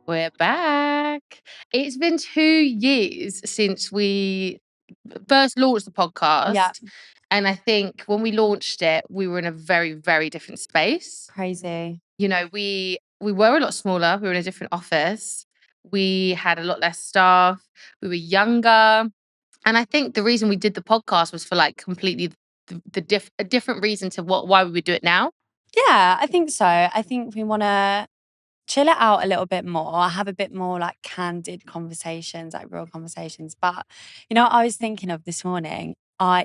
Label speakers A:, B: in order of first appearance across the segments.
A: We're back. It's been 2 years since we first launched the podcast.
B: Yeah.
A: And I think when we launched it, we were in a very, very different space.
B: Crazy.
A: You know, we were a lot smaller. We were in a different office. We had a lot less staff. We were younger. And I think the reason we did the podcast was for like completely a different reason to why we would do it now.
B: Yeah, I think so. I think we want to chill it out a little bit more, have a bit more like candid conversations, like real conversations. But, I was thinking of this morning,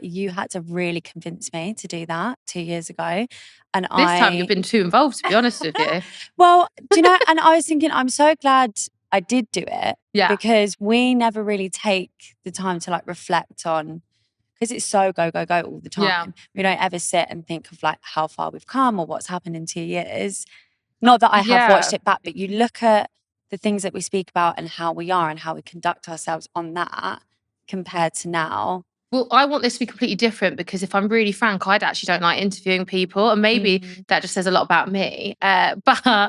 B: you had to really convince me to do that 2 years ago. And
A: This time you've been too involved, to be honest with you.
B: Well, and I was thinking, I'm so glad I did do it.
A: Yeah.
B: Because we never really take the time to like reflect on, because it's so go, go, go all the time.
A: Yeah.
B: We don't ever sit and think of like how far we've come or what's happened in 2 years. Not that I have watched it back, but you look at the things that we speak about and how we are and how we conduct ourselves on that compared to now.
A: Well, I want this to be completely different because if I'm really frank, I actually don't like interviewing people. And maybe that just says a lot about me. But
B: Well,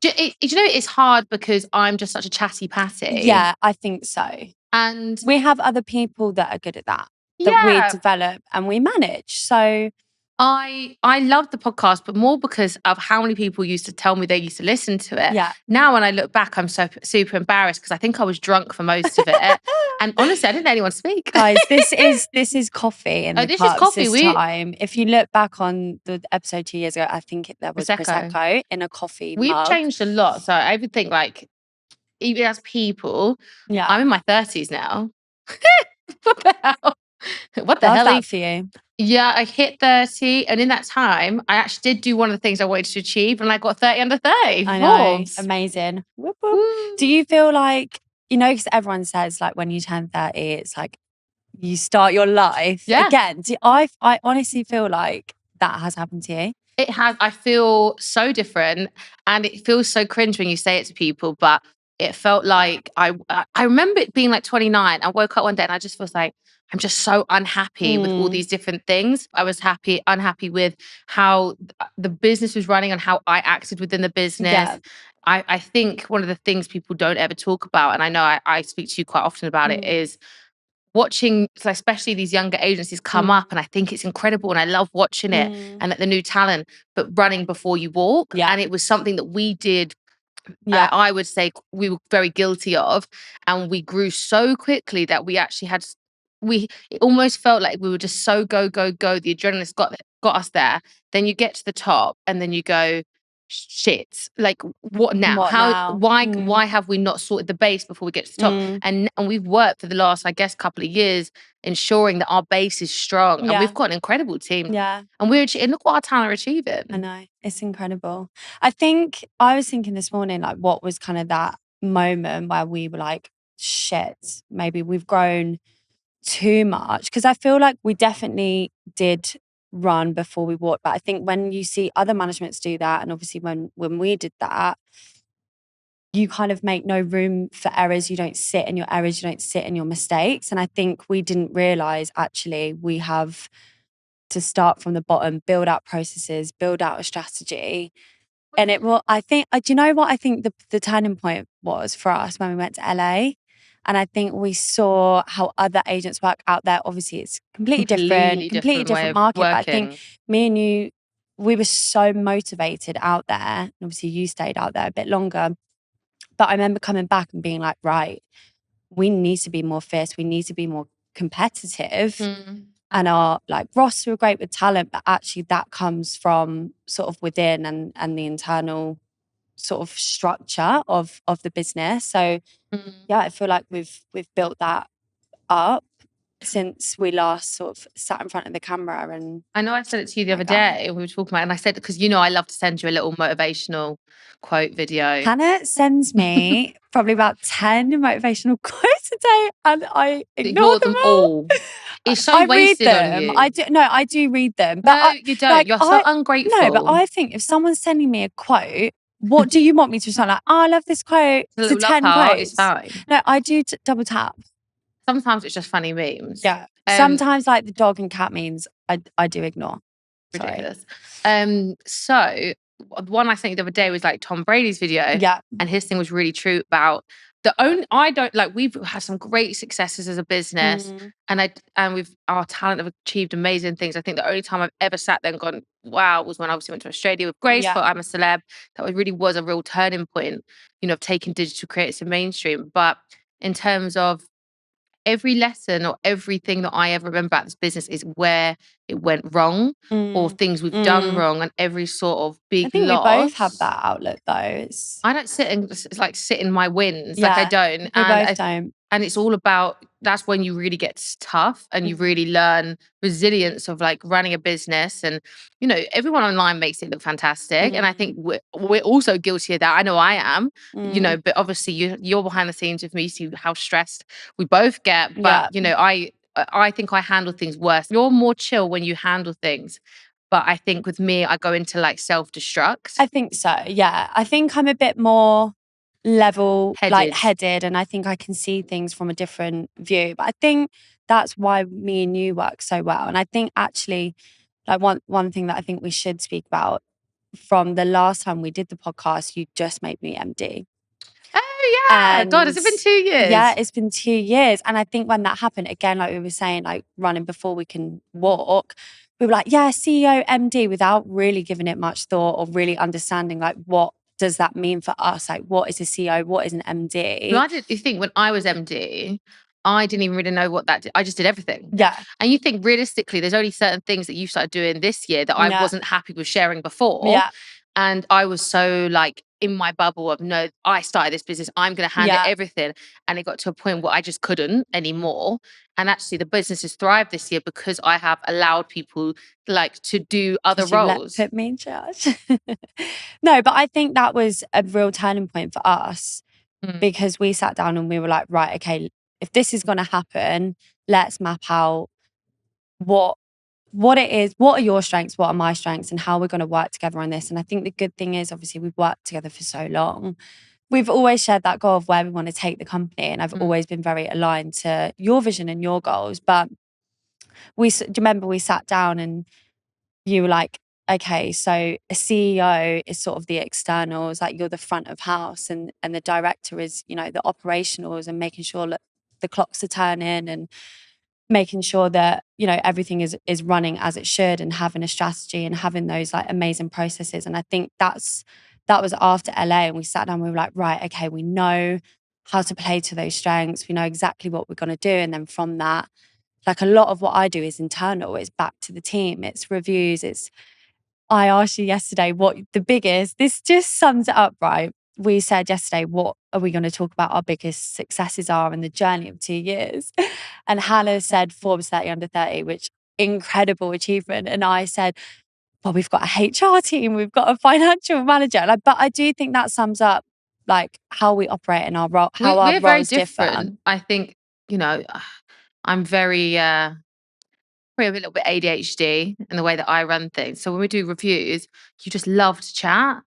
A: it's hard because I'm just such a chatty patty.
B: Yeah, I think so.
A: And
B: we have other people that are good at that we develop and we manage. So
A: I love the podcast, but more because of how many people used to tell me they used to listen to it.
B: Yeah.
A: Now when I look back, I'm so super embarrassed because I think I was drunk for most of it. And honestly, I didn't let anyone speak.
B: Guys, this is coffee in the cups this time. If you look back on the episode 2 years ago, I think there was Prosecco in a coffee mug.
A: We've changed a lot. So I would think like, even as people, I'm in my 30s now. What the hell? What the hell?
B: That for you?
A: Yeah, I hit 30. And in that time, I actually did do one of the things I wanted to achieve. And I got 30 under 30.
B: I know. Amazing. Whoop, whoop. Do you feel like, because everyone says like when you turn 30, it's like you start your life again. I honestly feel like that has happened to you.
A: It has. I feel so different. And it feels so cringe when you say it to people. But it felt like I remember it being like 29. I woke up one day and I just was like, I'm just so unhappy with all these different things. I was unhappy with how the business was running and how I acted within the business. Yeah. I think one of the things people don't ever talk about, and I know I speak to you quite often about it, is watching, so especially these younger agencies come up, and I think it's incredible and I love watching it and the new talent, but running before you walk. Yeah. And it was something that we did. Yeah, I would say we were very guilty of, and we grew so quickly that we actually had. It almost felt like we were just so go, go, go. The adrenaline's got us there. Then you get to the top and then you go, shit, like what now? Why have we not sorted the base before we get to the top? And we've worked for the last, I guess, couple of years ensuring that our base is strong. And we've got an incredible team. Yeah. And look what our talent are achieving.
B: I know. It's incredible. I think I was thinking this morning, like what was kind of that moment where we were like, shit, maybe we've grown too much, because I feel like we definitely did run before we walked, but I think when you see other managements do that, and obviously when we did that, you kind of make no room for errors. You don't sit in your errors, you don't sit in your mistakes. And I think we didn't realize actually we have to start from the bottom, build out processes, build out a strategy. And it will, I think, do you know what I think the turning point was for us when we went to LA? And I think we saw how other agents work out there. Obviously, it's completely different market. But I think me and you, we were so motivated out there. And obviously, you stayed out there a bit longer. But I remember coming back and being like, right, we need to be more fierce. We need to be more competitive. And our like roster were great with talent, but actually that comes from sort of within and the internal sort of structure of the business. So yeah, I feel like we've built that up since we last sort of sat in front of the camera. And
A: I know I said it to you the other day, we were talking about it, and I said, because I love to send you a little motivational quote video.
B: Hannah sends me probably about 10 motivational quotes a day, and I ignore them all.
A: It's so wasted on you.
B: I do read them. But
A: no, you don't. You're so ungrateful.
B: No, but I think if someone's sending me a quote, what do you want me to respond? Like, I love this quote. It's 10 quotes.
A: It's fine.
B: No, I do double tap.
A: Sometimes it's just funny memes.
B: Yeah. Sometimes like the dog and cat memes, I do ignore.
A: Ridiculous. So one I sent you the other day was like Tom Brady's video.
B: Yeah.
A: And his thing was really true about we've had some great successes as a business, and we've our talent have achieved amazing things. I think the only time I've ever sat there and gone, wow, was when I obviously went to Australia with Grace for I'm a Celeb. That really was a real turning point, of taking digital creators to mainstream. But in terms of every lesson or everything that I ever remember about this business is where it went wrong or things we've done wrong, and every sort of big
B: I think
A: loss.
B: we both have that outlook though.
A: I don't sit in my wins.
B: Yeah,
A: I don't.
B: We both don't.
A: And it's all about, that's when you really get tough and you really learn resilience of like running a business. And, everyone online makes it look fantastic. And I think we're also guilty of that. I know I am, but obviously you're behind the scenes with me, you see how stressed we both get. But, I think I handle things worse. You're more chill when you handle things. But I think with me, I go into like self-destruct.
B: I think so, yeah. I think I'm a bit more headed, and I think I can see things from a different view. But I think that's why me and you work so well. And I think actually, like one thing that I think we should speak about, from the last time we did the podcast, you just made me MD.
A: Oh yeah. God, has it been 2 years?
B: Yeah, it's been 2 years. And I think when that happened, again, like we were saying, like running before we can walk, we were like, yeah, CEO MD, without really giving it much thought or really understanding like what does that mean for us? Like, what is a CEO? What is an MD?
A: Well, you think when I was MD, I didn't even really know what that did. I just did everything.
B: Yeah.
A: And you think realistically, there's only certain things that you started doing this year that I wasn't happy with sharing before.
B: Yeah.
A: And I was so like in my bubble of, no, I started this business, I'm going to handle everything. And it got to a point where I just couldn't anymore. And actually the business has thrived this year because I have allowed people like to do other roles.
B: Put me in charge. No, but I think that was a real turning point for us because we sat down and we were like, right, okay, if this is going to happen, let's map out what it is, what are your strengths, what are my strengths, and how we're going to work together on this. And I think the good thing is, obviously, we've worked together for so long. We've always shared that goal of where we want to take the company. And I've always been very aligned to your vision and your goals. But do you remember we sat down and you were like, okay, so a CEO is sort of the externals, like you're the front of house, and the director is, the operationals and making sure that the clocks are turning and making sure that, everything is running as it should, and having a strategy and having those like amazing processes. And I think that was after LA, and we sat down and we were like, right, okay, we know how to play to those strengths. We know exactly what we're going to do. And then from that, like a lot of what I do is internal. It's back to the team. It's reviews. I asked you yesterday what this just sums it up, right? We said yesterday, what are we going to talk about our biggest successes are in the journey of 2 years? And Hannah said Forbes 30 under 30, which incredible achievement. And I said, well, we've got a HR team, we've got a financial manager. But I do think that sums up like how we operate in our role, how our roles differ.
A: I think, I'm very, probably a little bit ADHD in the way that I run things. So when we do reviews, you just love to chat.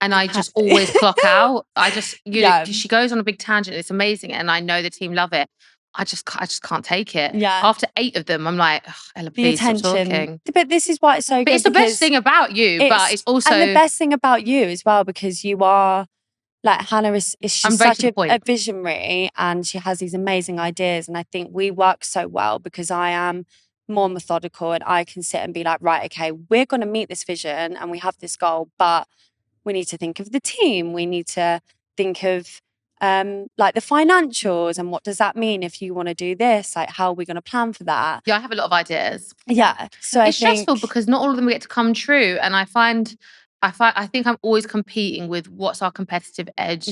A: And I just always clock out. I just, she goes on a big tangent. It's amazing. And I know the team love it. I just can't take it.
B: Yeah.
A: After 8 of them, I'm like, Ella, please stop talking.
B: But this is why it's so good.
A: It's the best thing about you, but it's also...
B: And the best thing about you as well, because you are... Like Hannah she's such a visionary, and she has these amazing ideas. And I think we work so well because I am more methodical, and I can sit and be like, right, okay, we're going to meet this vision and we have this goal, but we need to think of the team. We need to think of like the financials, and what does that mean if you want to do this? Like, how are we going to plan for that?
A: Yeah, I have a lot of ideas.
B: Yeah. So
A: it's stressful because not all of them get to come true. And I think I'm always competing with what's our competitive edge,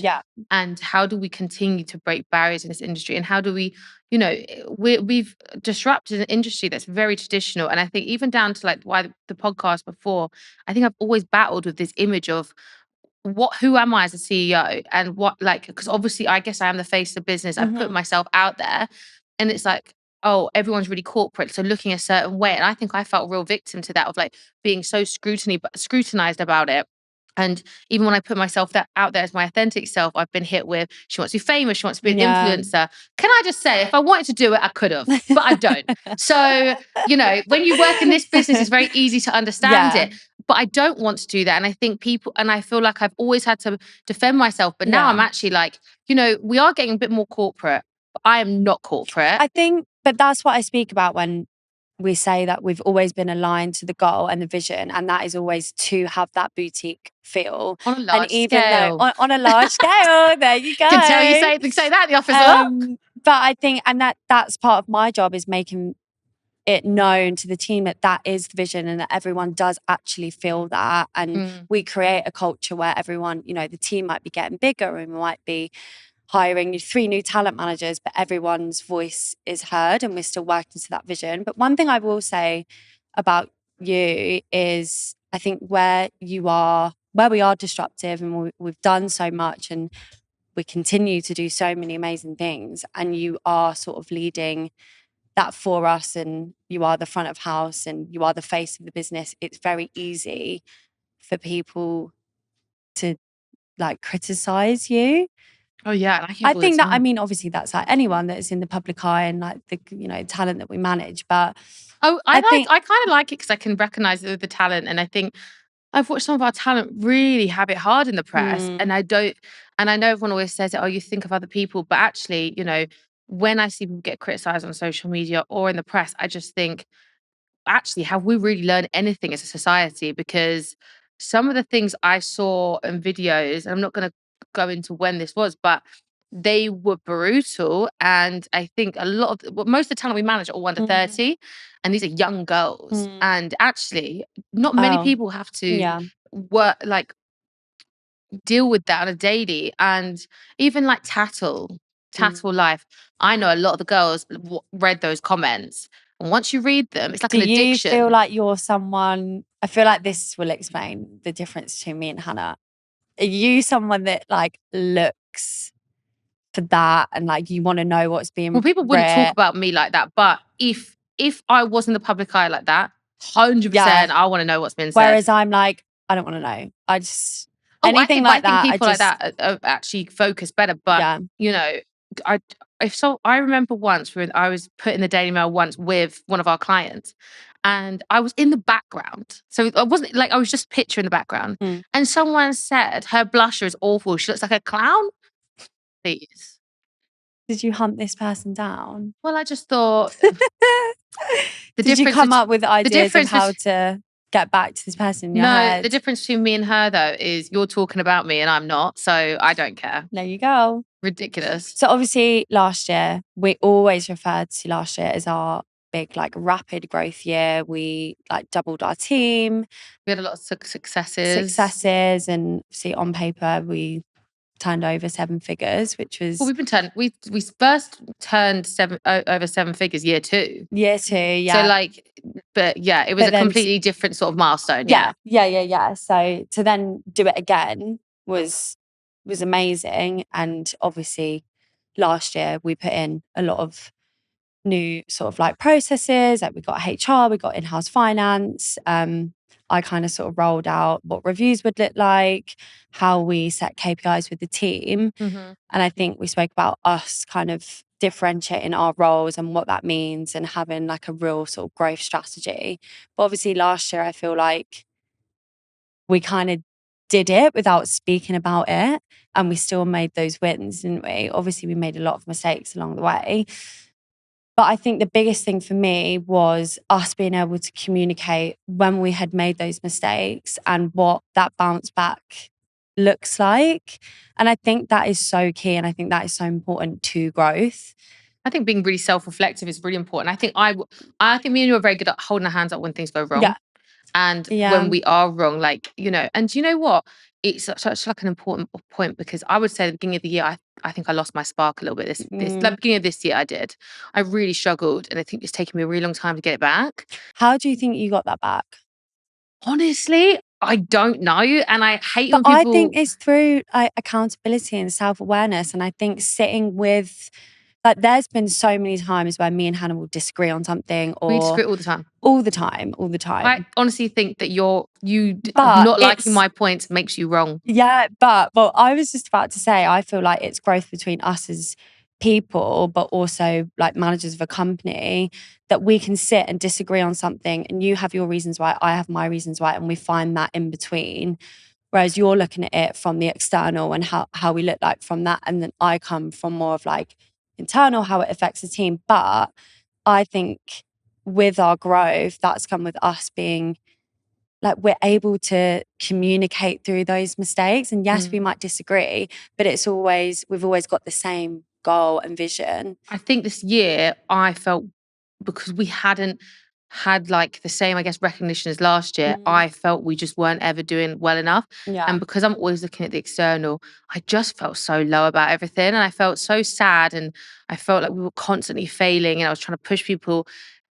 A: and how do we continue to break barriers in this industry, and how do we, we've disrupted an industry that's very traditional. And I think even down to like why the podcast before, I think I've always battled with this image of who am I as a CEO, and because obviously I guess I am the face of the business. I've put myself out there, and it's like, oh, everyone's really corporate, so looking a certain way. And I think I felt a real victim to that, of like being so scrutinized about it. And even when I put myself out there as my authentic self, I've been hit with, she wants to be famous, she wants to be an influencer. Can I just say, if I wanted to do it, I could have, but I don't. So, when you work in this business, it's very easy to understand it. but I don't want to do that. And I think and I feel like I've always had to defend myself. But now I'm actually like, we are getting a bit more corporate, but I am not corporate.
B: I think, but that's what I speak about when we say that we've always been aligned to the goal and the vision, and that is always to have that boutique feel.
A: On a large
B: and even
A: scale.
B: though on a large scale, there you go.
A: Can tell you say that in the office a lot.
B: But I think, and that's part of my job, is making it known to the team that that is the vision and that everyone does actually feel that. And we create a culture where everyone, the team might be getting bigger and we might be hiring 3 new talent managers, but everyone's voice is heard and we're still working to that vision. But one thing I will say about you is I think where we are disruptive and we've done so much and we continue to do so many amazing things, and you are sort of leading that for us, and you are the front of house and you are the face of the business. It's very easy for people to like criticize you.
A: Oh yeah, and
B: I think that, I mean, obviously that's like anyone that's in the public eye and like the talent that we manage. But
A: I kind of like it because I can recognize the talent, and I think I've watched some of our talent really have it hard in the press, and I know everyone always says it. Oh, you think of other people, but actually, when I see people get criticized on social media or in the press, I just think, actually, have we really learned anything as a society? Because some of the things I saw in videos, and I'm not going to go into when this was, but they were brutal. And I think most of the talent we manage are all under 30, and these are young girls. And actually, not many people have to work, like, deal with that on a daily. And even like Tattle Life, I know a lot of the girls read those comments. And once you read them, it's like an addiction.
B: Do you feel like you're someone, I feel like this will explain the difference between me and Hannah. Are you someone that like looks for that and like you want to know what's being
A: Well, people wouldn't talk about me like that, but if I was in the public eye like that, 100% I want to know what's been said.
B: Whereas I'm like, I don't want to know. I just
A: I think people like that are actually focus better. But I remember once when I was put in the Daily Mail once with one of our clients, and I was in the background. So I wasn't like, I was just a picture in the background. And someone said her blusher is awful. She looks like a clown. Please.
B: Did you hunt this person down?
A: Well, I just thought.
B: Did you come up with ideas of how to get back to this person in your head?
A: The difference between me and her, though, is you're talking about me and I'm not. So I don't care.
B: There you go.
A: Ridiculous.
B: So obviously last year, we always referred to last year as our big like rapid growth year. We like doubled our team.
A: We had a lot of successes.
B: And see, on paper, we turned over 7 figures, which was...
A: Well, we first turned over 7 figures year 2.
B: Year 2, yeah.
A: So like, but yeah, it was a completely different sort of milestone.
B: Yeah. So to then do it again was amazing. And obviously last year we put in a lot of new sort of like processes. Like we got HR, we got in-house finance. I kind of sort of rolled out what reviews would look like, how we set KPIs with the team. And I think we spoke about us kind of differentiating our roles and what that means and having like a real sort of growth strategy. But obviously last year, I feel like we kind of did it without speaking about it, and we still made those wins, didn't we? Obviously, we made a lot of mistakes along the way. But I think the biggest thing for me was us being able to communicate when we had made those mistakes and what that bounce back looks like. And I think that is so key, and I think that is so important to growth.
A: I think being really self-reflective is really important. I think me and you are very good at holding our hands up when things go wrong. Yeah. And when we are wrong, like, and you know what? It's such like an important point, because I would say at the beginning of the year, I think I lost my spark a little bit. Like beginning of this year, I did. I really struggled, and I think it's taken me a really long time to get it back.
B: How do you think you got that back?
A: Honestly, I don't know, and I hate when people...
B: I think it's through accountability and self-awareness, and I think sitting with... Like, there's been so many times where me and Hannah will disagree on something, or...
A: We disagree all the time.
B: All the time.
A: I honestly think that not liking my points makes you wrong.
B: Yeah, well, I was just about to say, I feel like it's growth between us as people, but also like managers of a company, that we can sit and disagree on something, and you have your reasons why, I have my reasons why, and we find that in between. Whereas you're looking at it from the external and how we look like from that. And then I come from more of like internal, how it affects the team. But I think with our growth, that's come with us being like, we're able to communicate through those mistakes. And yes, we might disagree, but we've always got the same goal and vision.
A: I think this year I felt, because we hadn't had like the same, I guess, recognition as last year, I felt we just weren't ever doing well enough.
B: Yeah.
A: And because I'm always looking at the external, I just felt so low about everything. And I felt so sad. And I felt like we were constantly failing. And I was trying to push people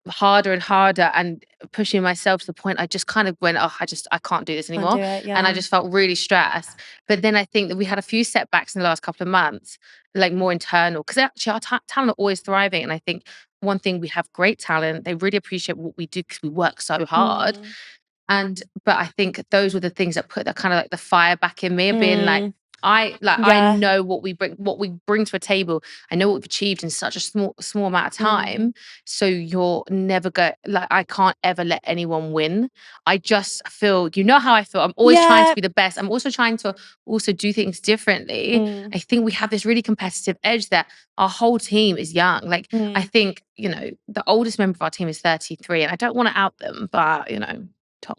A: harder and harder, and pushing myself to the point I just kind of went, oh, I can't do this
B: Can't
A: anymore.
B: do it,
A: And I
B: yeah.
A: just felt really stressed. But then I think that we had a few setbacks in the last couple of months, like more internal, because actually our talent are always thriving. And I think one thing, we have great talent. They really appreciate what we do because we work so hard. But I think those were the things that put that kind of like the fire back in me, of being like, I
B: Yeah.
A: know what we bring to a table. I know what we've achieved in such a small amount of time. So you're never like, I can't ever let anyone win. I just feel, you know how I feel. I'm always trying to be the best. I'm also trying to also do things differently. I think we have this really competitive edge that our whole team is young. Like, I think, you know, the oldest member of our team is 33, and I don't want to out them, but you know, Tom.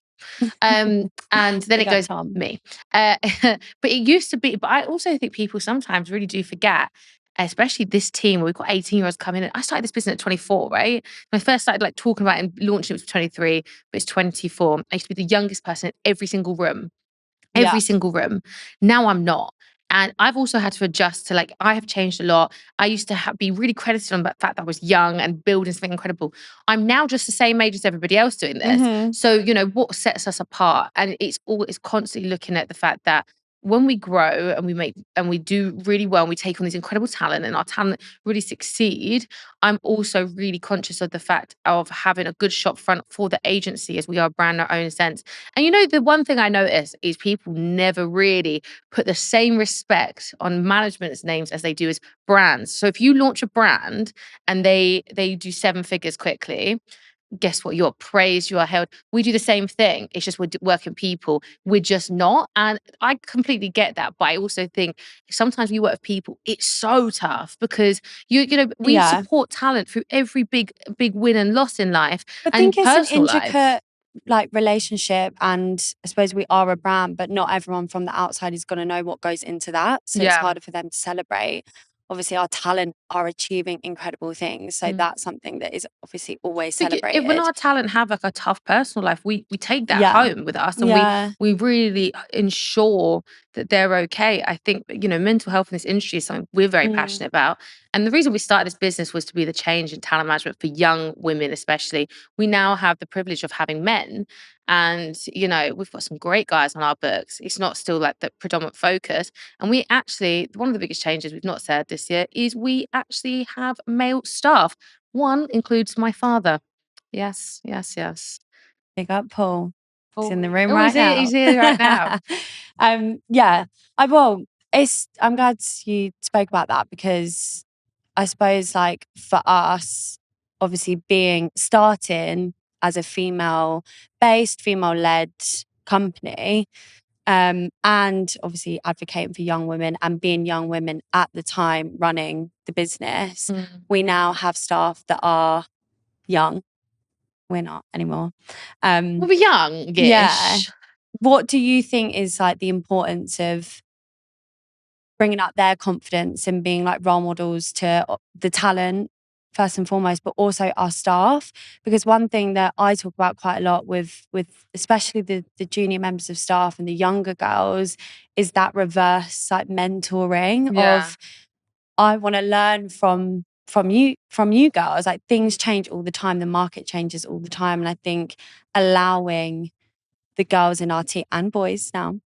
A: And then
B: Big
A: it
B: up,
A: goes
B: Tom.
A: me. But it used to be, but I also think people sometimes really do forget, especially this team where we've got 18-year-olds coming in. I started this business at 24, right? When I first started like talking about it and launching, it was 23, but it's 24. I used to be the youngest person in every single room. Every single room. Now I'm not. And I've also had to adjust to, like, I have changed a lot. I used to be really credited on the fact that I was young and building something incredible. I'm now just the same age as everybody else doing this. So, you know, what sets us apart? And it's constantly looking at the fact that when we grow and we do really well, and we take on this incredible talent, and our talent really succeed, I'm also really conscious of the fact of having a good shop front for the agency, as we are a brand in our own sense. And you know, the one thing I notice is people never really put the same respect on management's names as they do as brands. So if you launch a brand and they do 7 figures quickly, guess what? You're praised, you are held. We do the same thing. It's just we're working people. We're just not. And I completely get that. But I also think sometimes we work with people, it's so tough, because you know, we support talent through every big win and loss in life,
B: But I
A: and
B: think it's an
A: personal life.
B: intricate like relationship, and I suppose we are a brand, but not everyone from the outside is going to know what goes into that. So it's harder for them to celebrate. Obviously, our talent are achieving incredible things. So that's something that is obviously always celebrated.
A: When our talent have like a tough personal life, we take that home with us, and we really ensure that they're okay. I think, you know, mental health in this industry is something we're very passionate about. And the reason we started this business was to be the change in talent management for young women, especially. We now have the privilege of having men. And, you know, we've got some great guys on our books. It's not still like the predominant focus. And we actually, one of the biggest changes we've not said this year is we actually have male staff. One includes my father. Yes.
B: Big up, Paul. He's in the
A: Oh,
B: room right now.
A: he's here right now.
B: Yeah, I'm glad you spoke about that, because I suppose, like, for us, obviously starting as a female-based, female-led company, and obviously advocating for young women and being young women at the time running the business, we now have staff that are young. We're not anymore.
A: We're young-ish.
B: Yeah. What do you think is like the importance of bringing up their confidence and being like role models to the talent first and foremost, but also our staff? Because one thing that I talk about quite a lot with especially the junior members of staff and the younger girls is that reverse like mentoring of, I want to learn from you girls. Like, things change all the time, the market changes all the time, and I think allowing the girls in our team, and boys now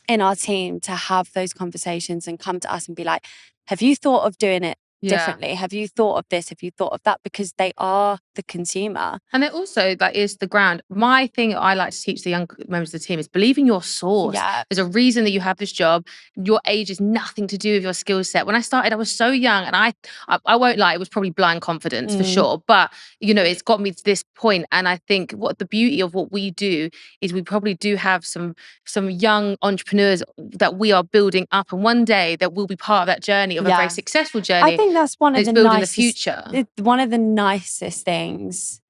B: in our team, to have those conversations and come to us and be like, have you thought of doing it differently? Have you thought of this? Have you thought of that? Because they are the consumer.
A: And it also that is the ground. My thing I like to teach the young members of the team is believe in your source.
B: Yeah.
A: There's a reason that you have this job. Your age is nothing to do with your skill set. When I started, I was so young, and I won't lie, it was probably blind confidence for sure. But it's got me to this point. And I think what the beauty of what we do is we probably do have some young entrepreneurs that we are building up, and one day that will be part of that journey of a very successful journey.
B: I think that's one of the
A: building
B: nicest,
A: the future.
B: One of the nicest things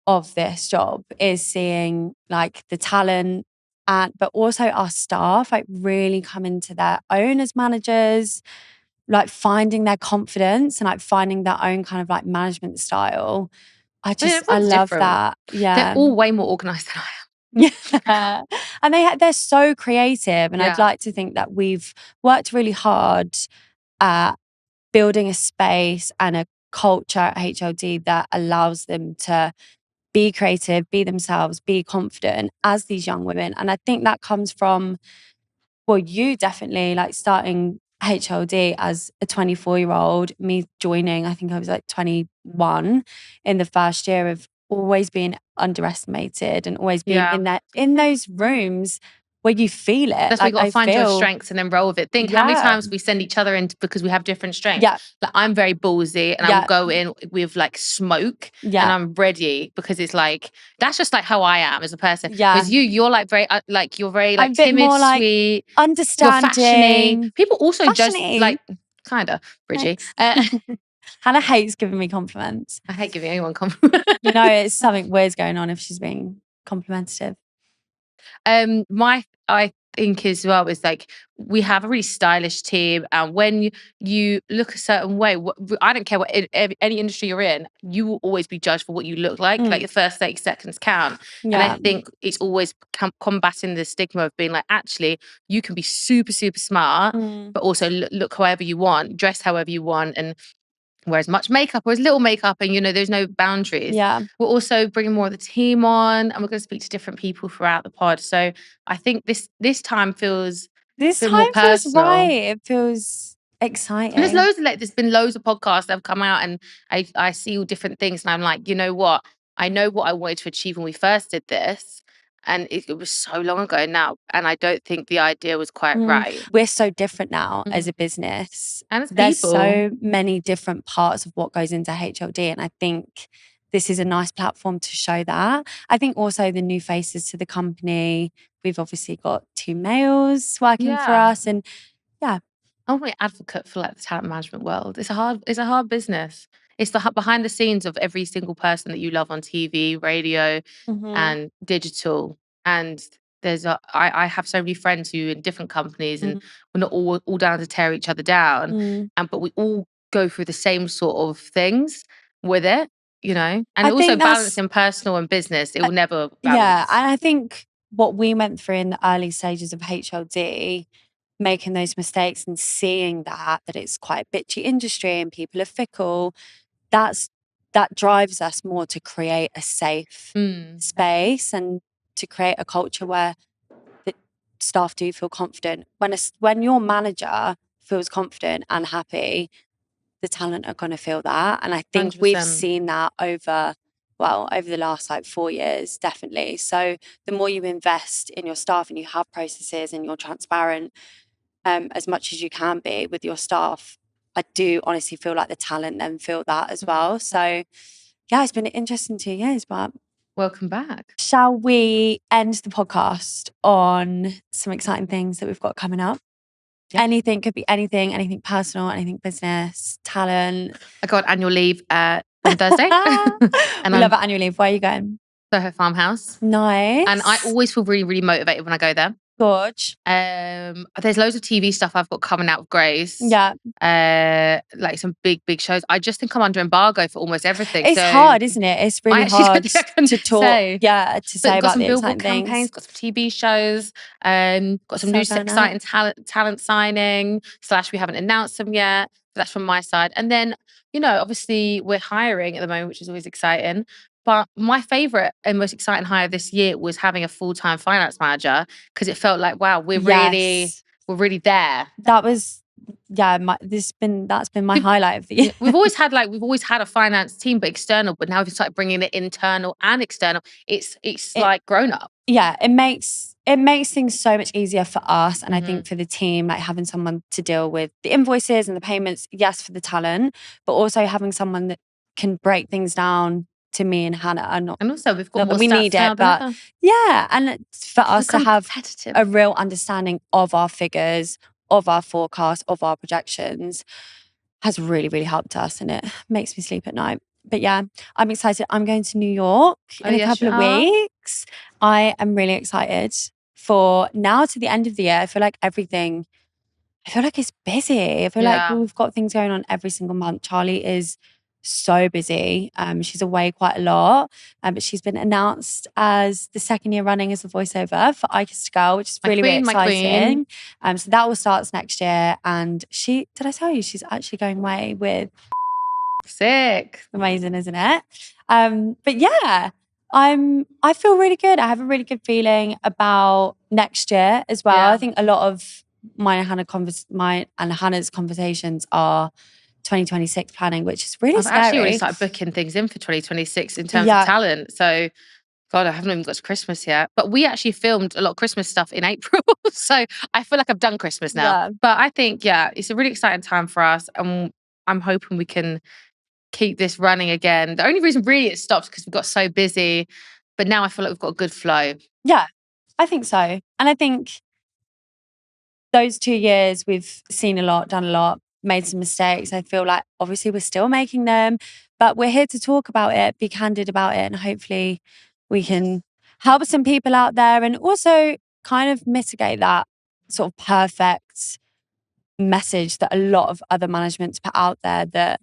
B: of this job is seeing like the talent but also our staff like really come into their own as managers, like finding their confidence and like finding their own kind of like management style. I love
A: different.
B: that. Yeah.
A: They're all way more organized than I am.
B: Yeah. And they're so creative. And I'd
A: Yeah.
B: like to think that we've worked really hard at building a space and a culture at HLD that allows them to be creative, be themselves, be confident as these young women. And I think that comes from, well, you definitely like starting HLD as a 24-year-old, me joining, I think I was like 21 in the first year, of always being underestimated and always being in those rooms where you feel it.
A: That's why you got to find your strengths and then roll with it. Think how many times we send each other in because we have different strengths.
B: Yeah.
A: Like I'm very ballsy, and I will go in with like smoke, and I'm ready because it's like that's just like how I am as a person.
B: Yeah.
A: Whereas you're like very you're very like
B: I'm a bit
A: timid,
B: more, like,
A: sweet,
B: understanding.
A: You're fashioning. People also judge like kinda Bridgie.
B: Hannah hates giving me compliments.
A: I hate giving anyone compliments.
B: It's something weird's going on if she's being complimentative.
A: I think as well is like we have a really stylish team, and when you look a certain way, I don't care what any industry you're in, you will always be judged for what you look like. Like your first 30 seconds count. And I think it's always combating the stigma of being like, actually, you can be super, super smart, but also look however you want, dress however you want, and wear as much makeup or as little makeup, and there's no boundaries.
B: Yeah.
A: We're also bringing more of the team on, and we're going to speak to different people throughout the pod. So I think this time feels more personal.
B: Right. It feels exciting.
A: And there's been loads of podcasts that have come out, and I see all different things, and I'm like, you know what? I know what I wanted to achieve when we first did this. And it was so long ago now. And I don't think the idea was quite right.
B: We're so different now as a business.
A: And as
B: There's
A: people.
B: so many different parts of what goes into HLD. And I think this is a nice platform to show that. I think also the new faces to the company. We've obviously got 2 males working for us. And
A: I'm an advocate for like the talent management world. It's a hard business. It's the behind the scenes of every single person that you love on TV, radio, and digital. And I have so many friends who in different companies, and we're not all down to tear each other down. But we all go through the same sort of things with it, And also balancing personal and business, it will never balance.
B: Yeah, and I think what we went through in the early stages of HLD, making those mistakes and seeing that it's quite a bitchy industry and people are fickle, that drives us more to create a safe space and to create a culture where the staff do feel confident. When your manager feels confident and happy, the talent are going to feel that. And I think
A: 100%.
B: we've seen that over the last 4 years, definitely. So the more you invest in your staff and you have processes and you're transparent as much as you can be with your staff, I do honestly feel like the talent then feel that as well. So it's been an interesting 2 years, but
A: welcome back.
B: Shall we end the podcast on some exciting things that we've got coming up? Yeah. Anything, could be anything personal, anything business, talent.
A: I got annual leave on Thursday.
B: And we love annual leave. Where are you going?
A: Soho Farmhouse.
B: Nice.
A: And I always feel really, really motivated when I go there.
B: Gorge.
A: There's loads of TV stuff I've got coming out with Grace.
B: Yeah.
A: Like some big shows. I just think I'm under embargo for almost everything.
B: It's hard, isn't it? It's really hard to talk. To say about the exciting things.
A: Campaigns, got some TV shows. Got some new exciting talent signing. / we haven't announced them yet. That's from my side. And then, obviously we're hiring at the moment, which is always exciting. But my favorite and most exciting hire this year was having a full-time finance manager, because it felt like, wow, we're really there.
B: That was yeah, that's been my highlight of the year.
A: We've always had a finance team, but external. But now we've started bringing it internal and external. It's like grown up.
B: Yeah, it makes things so much easier for us, and I
A: Mm-hmm.
B: think for the team, like having someone to deal with the invoices and the payments. Yes, for the talent, but also having someone that can break things down to me and Hannah.
A: And also we've got
B: Not
A: more
B: that we
A: stats
B: need
A: now
B: it,
A: than
B: but
A: ever.
B: yeah, and for us to
A: Become
B: have
A: competitive.
B: a real understanding of our figures, of our forecasts, of our projections has really, really helped us, and it makes me sleep at night. But yeah, I'm excited. I'm going to New York in a
A: yes,
B: couple
A: you
B: of
A: are.
B: weeks. I am really excited for now to the end of the year. I feel like it's busy. I feel like
A: Yeah.
B: we've got things going on every single month. Charlie is so busy. She's away quite a lot, but she's been announced as the second year running as a voiceover for I Kissed a Girl, which is really, really
A: My queen.
B: exciting. So that all starts next year. And did I tell you she's actually going away with
A: Sick.
B: amazing, isn't it? But yeah, I feel really good. I have a really good feeling about next year as well.
A: Yeah.
B: I think a lot of mine and Hannah's conversations are 2026 planning, which is really
A: I've
B: scary.
A: actually already started booking things in for 2026 in terms of talent. So, God, I haven't even got to Christmas yet. But we actually filmed a lot of Christmas stuff in April. So I feel like I've done Christmas now.
B: Yeah.
A: But I think, it's a really exciting time for us. And I'm hoping we can keep this running again. The only reason really it stopped because we got so busy. But now I feel like we've got a good flow.
B: Yeah, I think so. And I think those 2 years we've seen a lot, done a lot, made some mistakes. I feel like obviously we're still making them, but we're here to talk about it, be candid about it, and hopefully we can help some people out there and also kind of mitigate that sort of perfect message that a lot of other managements put out there, that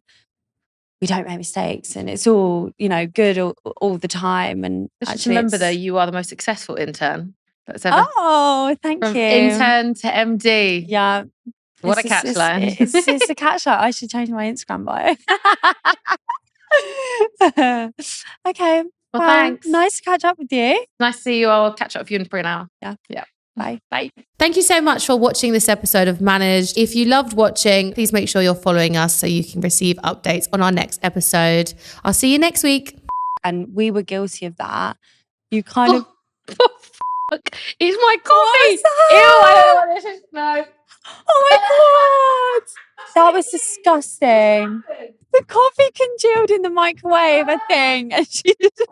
B: we don't make mistakes and it's all, good all the time. And
A: Just
B: actually
A: remember though, you are the most successful intern that's ever.
B: Oh, thank
A: From
B: you.
A: intern to MD.
B: Yeah.
A: What a catchline.
B: It's a catchline. I should change my Instagram bio. Okay.
A: Well, thanks.
B: Nice to catch up with you.
A: Nice to see you. I'll catch up with you in 3 hours.
B: Yeah. Bye.
A: Bye. Thank you so much for watching this episode of Managed. If you loved watching, please make sure you're following us so you can receive updates on our next episode. I'll see you next week.
B: And we were guilty of that. You kind of...
A: Fuck. It's my coffee.
B: Ew,
A: I don't know what this is. No.
B: Oh my God. That was disgusting. The coffee congealed in the microwave, I think. And she just